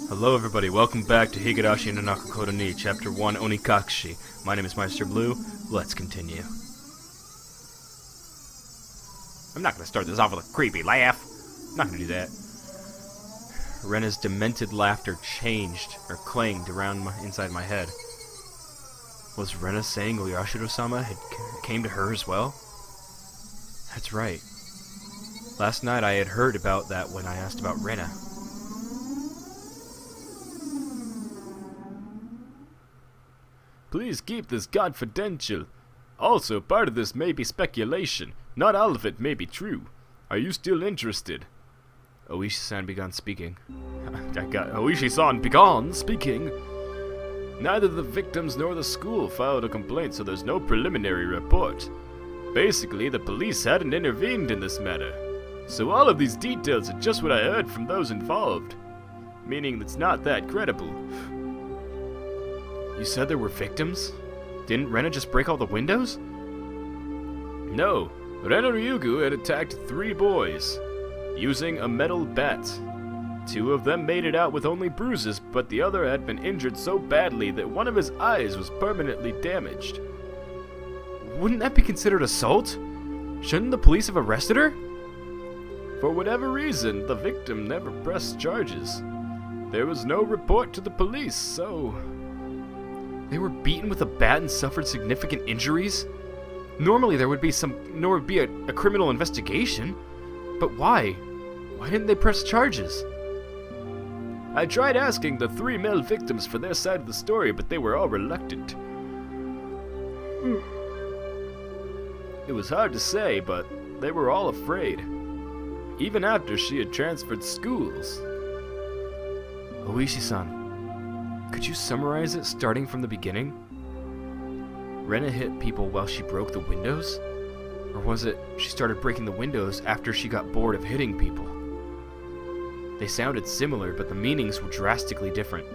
Hello everybody, welcome back to Higurashi no Nakokoto ni, Chapter 1, Onikakushi. My name is Meisterbloo. Let's continue. I'm not gonna start this off with a creepy laugh. I'm not gonna do that. Rena's demented laughter changed, or clanged around inside my head. Was Rena saying Oyashiro-sama came to her as well? That's right. Last night I had heard about that when I asked about Rena. Please keep this confidential. Also, part of this may be speculation. Not all of it may be true. Are you still interested? Oishi-san began speaking. Oishi-san began speaking. Neither the victims nor the school filed a complaint, so there's no preliminary report. Basically, the police hadn't intervened in this matter. So all of these details are just what I heard from those involved. Meaning it's not that credible. You said there were victims? Didn't Rena just break all the windows? No. Rena Ryugu had attacked 3 boys, using a metal bat. 2 of them made it out with only bruises, but the other had been injured so badly that one of his eyes was permanently damaged. Wouldn't that be considered assault? Shouldn't the police have arrested her? For whatever reason, the victim never pressed charges. There was no report to the police, so... They were beaten with a bat and suffered significant injuries? Normally there would be a criminal investigation. But why? Why didn't they press charges? I tried asking the 3 male victims for their side of the story, but they were all reluctant. It was hard to say, but they were all afraid. Even after she had transferred schools. Oishi-san, could you summarize it starting from the beginning? Rena hit people while she broke the windows? Or was it she started breaking the windows after she got bored of hitting people? They sounded similar, but the meanings were drastically different.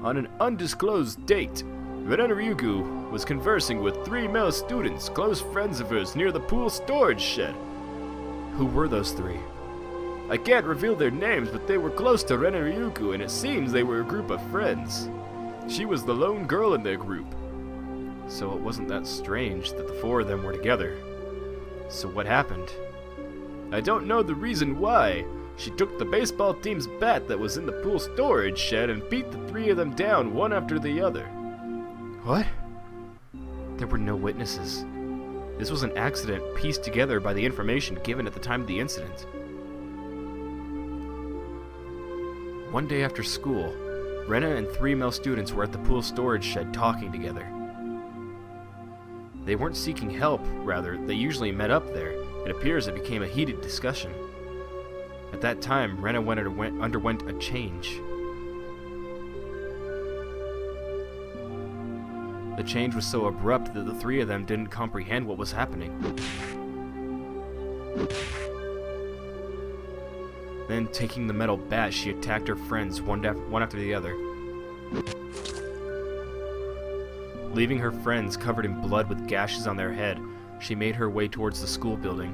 On an undisclosed date, Rena Ryugu was conversing with 3 male students, close friends of hers, near the pool storage shed. Who were those 3? I can't reveal their names, but they were close to Rena Ryugu, and it seems they were a group of friends. She was the lone girl in their group. So it wasn't that strange that the 4 of them were together. So what happened? I don't know the reason why. She took the baseball team's bat that was in the pool storage shed and beat the 3 of them down one after the other. What? There were no witnesses. This was an accident pieced together by the information given at the time of the incident. One day after school, Rena and 3 male students were at the pool storage shed talking together. They weren't seeking help, rather, they usually met up there. It appears it became a heated discussion. At that time, Rena underwent a change. The change was so abrupt that the 3 of them didn't comprehend what was happening. Then, taking the metal bat, she attacked her friends one after the other. Leaving her friends covered in blood with gashes on their head, she made her way towards the school building.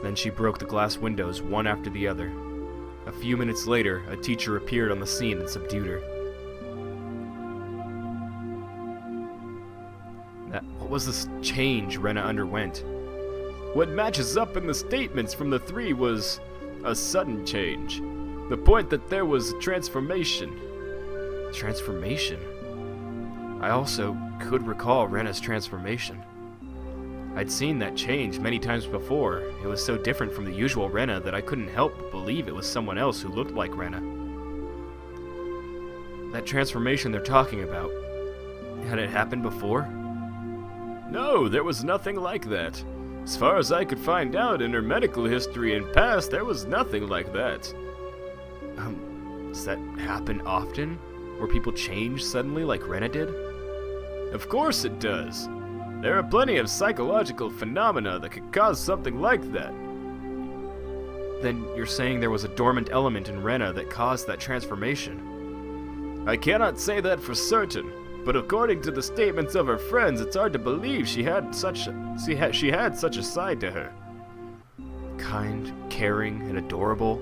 Then she broke the glass windows one after the other. A few minutes later, a teacher appeared on the scene and subdued her. What was this change Rena underwent? What matches up in the statements from the 3 was a sudden change. The point that there was a transformation. Transformation? I also could recall Rena's transformation. I'd seen that change many times before. It was so different from the usual Rena that I couldn't help but believe it was someone else who looked like Rena. That transformation they're talking about, had it happened before? No, there was nothing like that. As far as I could find out in her medical history and past, there was nothing like that. Does that happen often? Where people change suddenly like Rena did? Of course it does. There are plenty of psychological phenomena that could cause something like that. Then you're saying there was a dormant element in Rena that caused that transformation? I cannot say that for certain, but according to the statements of her friends, it's hard to believe she had such a side to her. kind, caring, and adorable.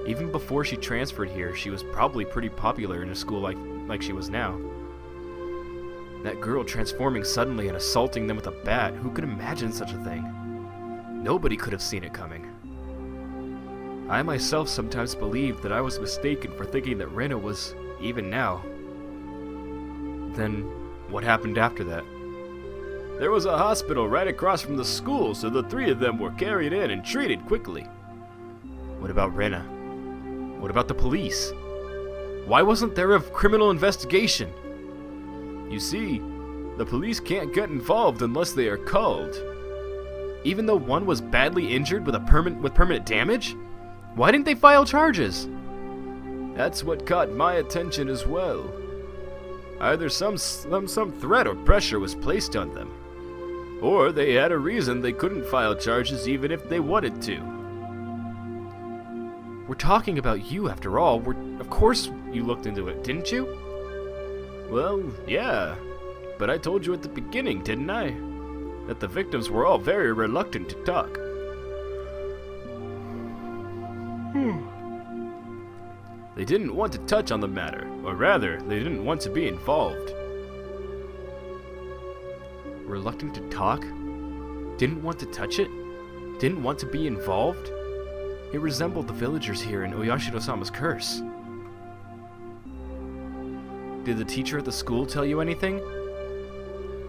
Even before she transferred here, she was probably pretty popular in a school like she was now. That girl transforming suddenly and assaulting them with a bat, who could imagine such a thing? Nobody could have seen it coming. I myself sometimes believed that I was mistaken for thinking that Rena was even now. Then, what happened after that? There was a hospital right across from the school, so the three of them were carried in and treated quickly. What about Rena? What about the police? Why wasn't there a criminal investigation? You see, the police can't get involved unless they are called. Even though one was badly injured with permanent damage? Why didn't they file charges? That's what caught my attention as well. Either some threat or pressure was placed on them, or they had a reason they couldn't file charges even if they wanted to. We're talking about you after all. Of course you looked into it, didn't you? Well, yeah, but I told you at the beginning, didn't I? That the victims were all very reluctant to talk. They didn't want to touch on the matter, or rather, they didn't want to be involved. Reluctant to talk? Didn't want to touch it? Didn't want to be involved? It resembled the villagers here in Oyashiro-sama's curse. Did the teacher at the school tell you anything?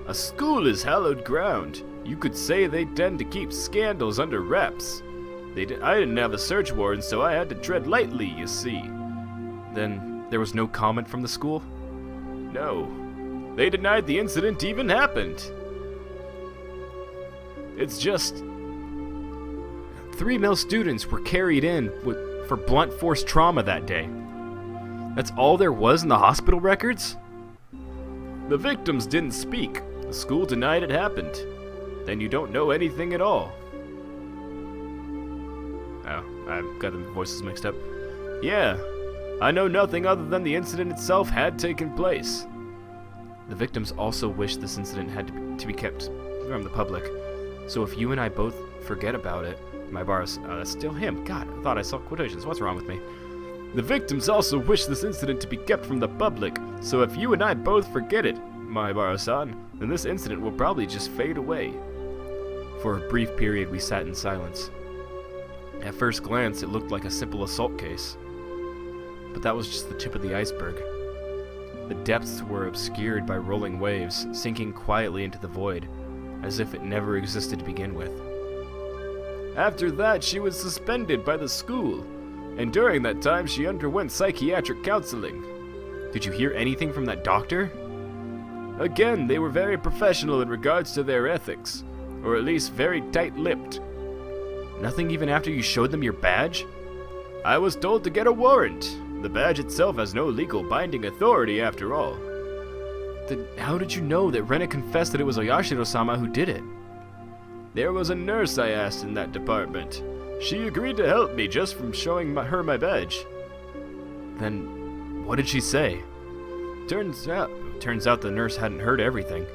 A school is hallowed ground. You could say they tend to keep scandals under wraps. I didn't have a search warrant, so I had to tread lightly, you see. Then there was no comment from the school? No. They denied the incident even happened. It's just 3 male students were carried in for blunt force trauma that day. That's all there was in the hospital records? The victims didn't speak. The school denied it happened. Then you don't know anything at all. Oh, I've got the voices mixed up. Yeah, I know nothing other than the incident itself had taken place. The victims also wished this incident had to be kept from the public. So if you and I both forget about it, that's still him. God, I thought I saw quotations. What's wrong with me? The victims also wish this incident to be kept from the public. So if you and I both forget it, Maibara-san, then this incident will probably just fade away. For a brief period, we sat in silence. At first glance, it looked like a simple assault case. But that was just the tip of the iceberg. The depths were obscured by rolling waves, sinking quietly into the void, as if it never existed to begin with. After that, she was suspended by the school, and during that time she underwent psychiatric counseling. Did you hear anything from that doctor? Again, they were very professional in regards to their ethics, or at least very tight-lipped. Nothing even after you showed them your badge? I was told to get a warrant. The badge itself has no legal binding authority after all. Then how did you know that Rena confessed that it was Oyashiro-sama who did it? There was a nurse I asked in that department. She agreed to help me just from showing her my badge. Then what did she say? Turns out the nurse hadn't heard everything.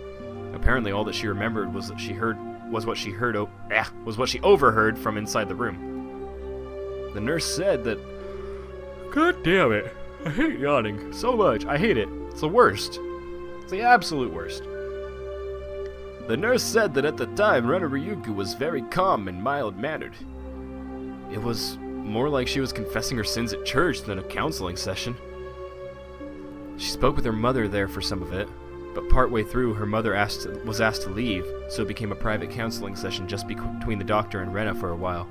Apparently all that she remembered was what she overheard from inside the room. The nurse said that, God damn it, I hate yawning so much. I hate it. It's the worst. It's the absolute worst. The nurse said that at the time Rena Ryugu was very calm and mild-mannered. It was more like she was confessing her sins at church than a counseling session. She spoke with her mother there for some of it, but partway through her mother was asked to leave, so it became a private counseling session just between the doctor and Rena for a while.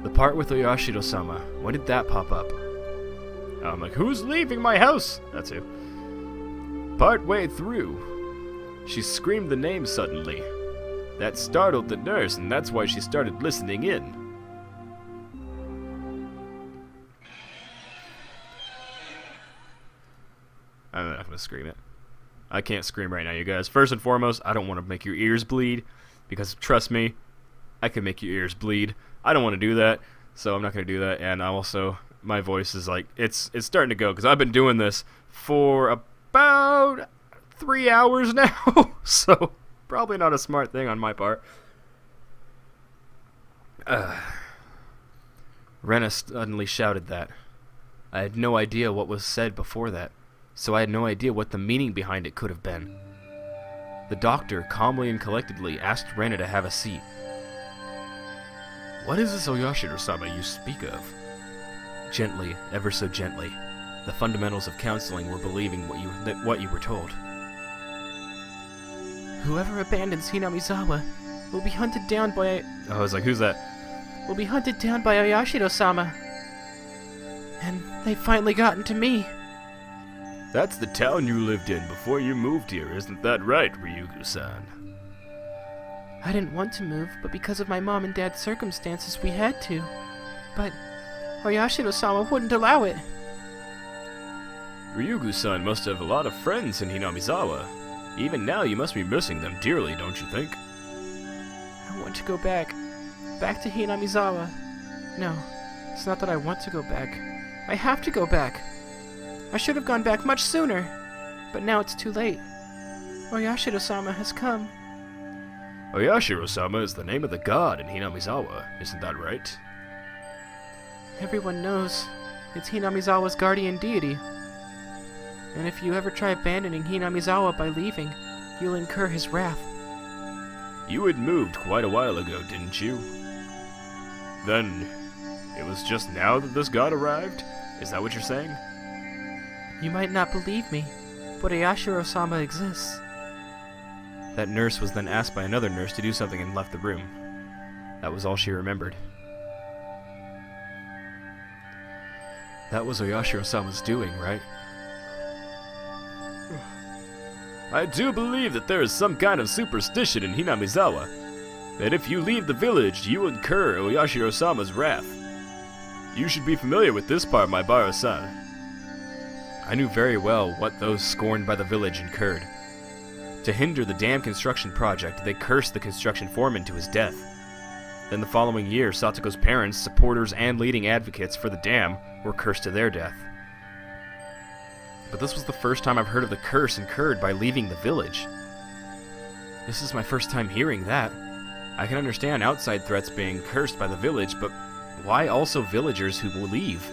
The part with Oyashiro-sama, when did that pop up? I'm like, who's leaving my house? That's who. Partway through, she screamed the name suddenly. That startled the nurse, and that's why she started listening in. I'm not gonna scream it. I can't scream right now, you guys. First and foremost, I don't want to make your ears bleed, because trust me, I can make your ears bleed. I don't want to do that, so I'm not gonna do that. And also, my voice is like, it's starting to go, because I've been doing this for about 3 hours now, so probably not a smart thing on my part. Rena suddenly shouted that. I had no idea what was said before that, so I had no idea what the meaning behind it could have been. The doctor, calmly and collectedly, asked Rena to have a seat. What is this Oyashiro-sama you speak of? Gently, ever so gently. The fundamentals of counseling were believing what you were told. Whoever abandons Hinamizawa will be hunted down by... Oh, I was like, who's that? Will be hunted down by Oyashiro-sama. And they've finally gotten to me. That's the town you lived in before you moved here, isn't that right, Ryugu-san? I didn't want to move, but because of my mom and dad's circumstances, we had to. But Oyashiro-sama wouldn't allow it. Ryugu-san must have a lot of friends in Hinamizawa. Even now, you must be missing them dearly, don't you think? I want to go back. Back to Hinamizawa. No, it's not that I want to go back. I have to go back. I should have gone back much sooner. But now it's too late. Oyashiro-sama has come. Oyashiro-sama is the name of the god in Hinamizawa, isn't that right? Everyone knows it's Hinamizawa's guardian deity. And if you ever try abandoning Hinamizawa by leaving, you'll incur his wrath. You had moved quite a while ago, didn't you? Then, it was just now that this god arrived? Is that what you're saying? You might not believe me, but Oyashiro-sama exists. That nurse was then asked by another nurse to do something and left the room. That was all she remembered. That was Oyashiro-sama's doing, right? I do believe that there is some kind of superstition in Hinamizawa, that if you leave the village, you incur Oyashiro-sama's wrath. You should be familiar with this part, my Baro-san. I knew very well what those scorned by the village incurred. To hinder the dam construction project, they cursed the construction foreman to his death. Then the following year, Satoko's parents, supporters, and leading advocates for the dam were cursed to their death. But this was the first time I've heard of the curse incurred by leaving the village. This is my first time hearing that. I can understand outside threats being cursed by the village, but why also villagers who will leave?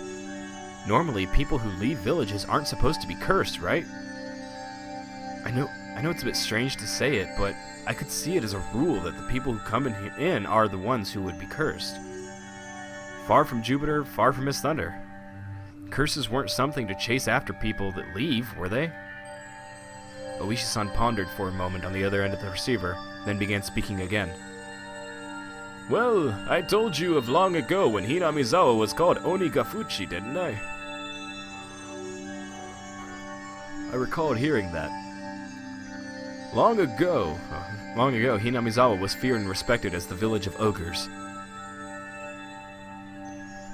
Normally, people who leave villages aren't supposed to be cursed, right? I know it's a bit strange to say it, but I could see it as a rule that the people who come in are the ones who would be cursed. Far from Jupiter, far from his thunder. Curses weren't something to chase after people that leave, were they? Oishi-san pondered for a moment on the other end of the receiver, then began speaking again. Well, I told you of long ago when Hinamizawa was called Onikakushi, didn't I? I recalled hearing that. Long ago, Hinamizawa was feared and respected as the village of ogres.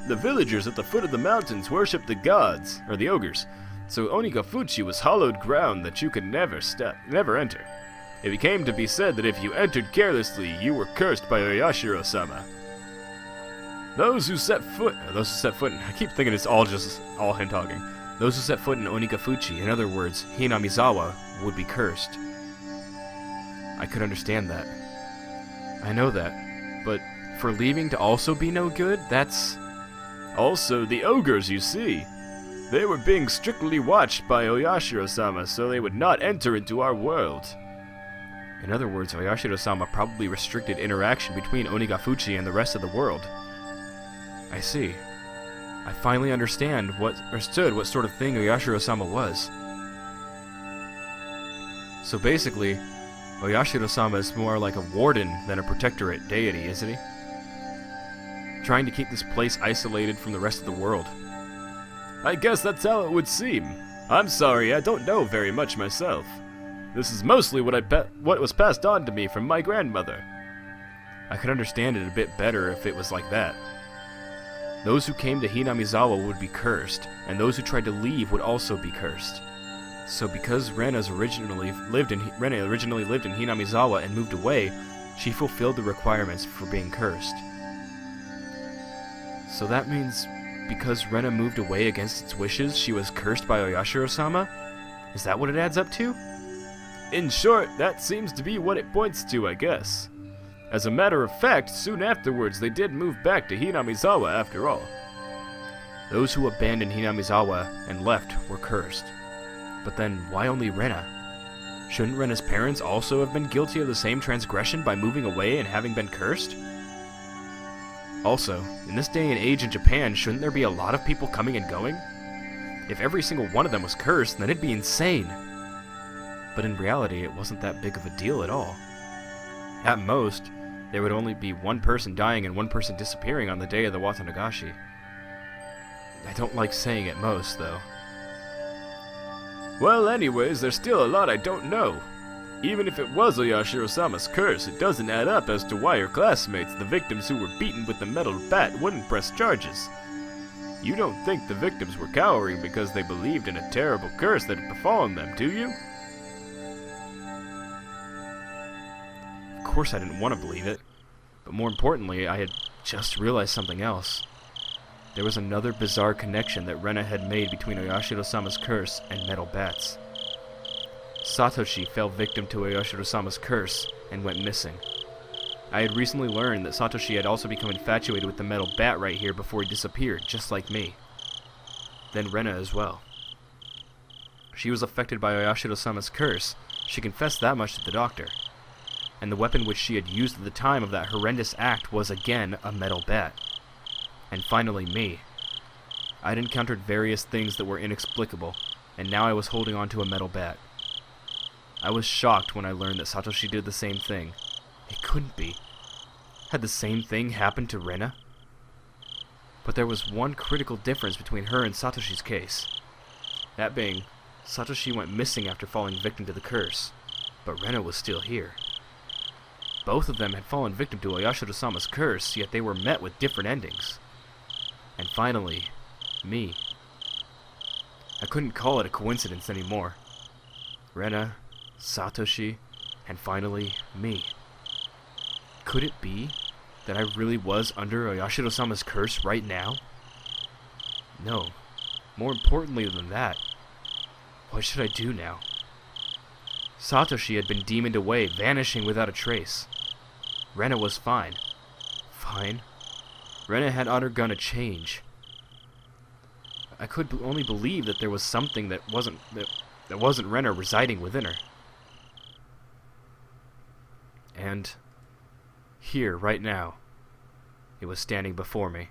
The villagers at the foot of the mountains worshipped the gods, or the ogres, so Onikakushi was hallowed ground that you could never enter. It became to be said that if you entered carelessly, you were cursed by Oyashiro-sama. Those who set foot in, I keep thinking it's all him talking. Those who set foot in Onikakushi, in other words, Hinamizawa, would be cursed. I could understand that. I know that, but for leaving to also be no good, that's... Also, the ogres, you see. They were being strictly watched by Oyashiro-sama, so they would not enter into our world. In other words, Oyashiro-sama probably restricted interaction between Onikakushi and the rest of the world. I see. I finally understood what sort of thing Oyashiro-sama was. So basically, Oyashiro-sama is more like a warden than a protectorate deity, isn't he? Trying to keep this place isolated from the rest of the world. I guess that's how it would seem. I'm sorry, I don't know very much myself. This is mostly what was passed on to me from my grandmother. I could understand it a bit better if it was like that. Those who came to Hinamizawa would be cursed, and those who tried to leave would also be cursed. So because Rena originally lived in Hinamizawa and moved away, she fulfilled the requirements for being cursed. So that means because Rena moved away against its wishes, she was cursed by Oyashiro-sama? Is that what it adds up to? In short, that seems to be what it points to, I guess. As a matter of fact, soon afterwards they did move back to Hinamizawa after all. Those who abandoned Hinamizawa and left were cursed. But then, why only Rena? Shouldn't Rena's parents also have been guilty of the same transgression by moving away and having been cursed? Also, in this day and age in Japan, shouldn't there be a lot of people coming and going? If every single one of them was cursed, then it'd be insane. But in reality, it wasn't that big of a deal at all. At most, there would only be one person dying and one person disappearing on the day of the Watanagashi. I don't like saying at most, though. Well, anyways, there's still a lot I don't know. Even if it was Oyashiro-sama's curse, it doesn't add up as to why your classmates, the victims who were beaten with the metal bat, wouldn't press charges. You don't think the victims were cowering because they believed in a terrible curse that had befallen them, do you? Of course I didn't want to believe it. But more importantly, I had just realized something else. There was another bizarre connection that Rena had made between Oyashiro-sama's curse and metal bats. Satoshi fell victim to Oyashiro-sama's curse and went missing. I had recently learned that Satoshi had also become infatuated with the metal bat right here before he disappeared, just like me. Then Rena as well. She was affected by Oyashiro-sama's curse. She confessed that much to the doctor. And the weapon which she had used at the time of that horrendous act was again a metal bat. And finally me. I'd encountered various things that were inexplicable, and now I was holding on to a metal bat. I was shocked when I learned that Satoshi did the same thing. It couldn't be. Had the same thing happened to Rena? But there was one critical difference between her and Satoshi's case. That being, Satoshi went missing after falling victim to the curse, but Rena was still here. Both of them had fallen victim to Oyashiro-sama's curse, yet they were met with different endings. And finally, me. I couldn't call it a coincidence anymore. Rena, Satoshi, and finally, me. Could it be that I really was under Oyashiro-sama's curse right now? No. More importantly than that, what should I do now? Satoshi had been demoned away, vanishing without a trace. Rena was fine. Fine? Rena had undergone a change. I could only believe that there was something that wasn't Rena residing within her. And here, right now, it was standing before me.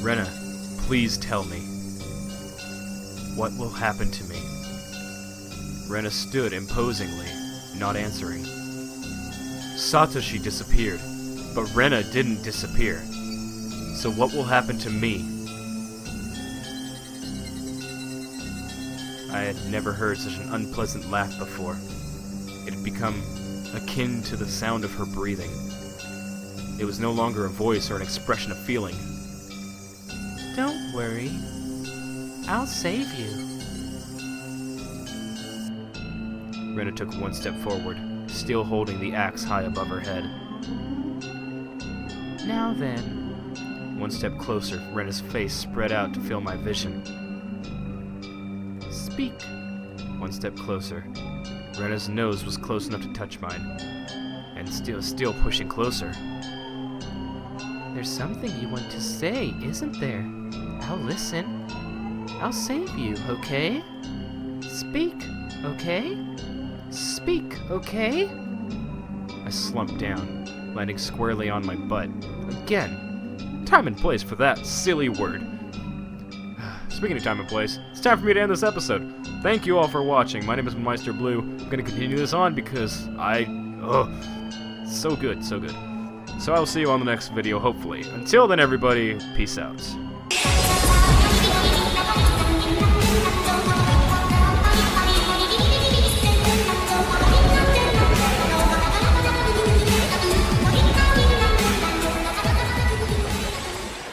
Rena, please tell me. What will happen to me? Rena stood imposingly, not answering. Satoshi disappeared, but Rena didn't disappear. So what will happen to me? I had never heard such an unpleasant laugh before. It had become akin to the sound of her breathing. It was no longer a voice or an expression of feeling. Don't worry. I'll save you. Rena took one step forward, still holding the axe high above her head. Now then. One step closer, Rena's face spread out to fill my vision. Speak. One step closer. Rena's nose was close enough to touch mine. And still pushing closer. There's something you want to say, isn't there? I'll listen. I'll save you, okay? Speak, okay? Speak, okay? I slumped down, landing squarely on my butt. Again. Time and place for that silly word. Speaking of time and place, it's time for me to end this episode. Thank you all for watching. My name is Meisterbloo. I'm going to continue this on because so good, so good. So I will see you on the next video, hopefully. Until then, everybody, peace out.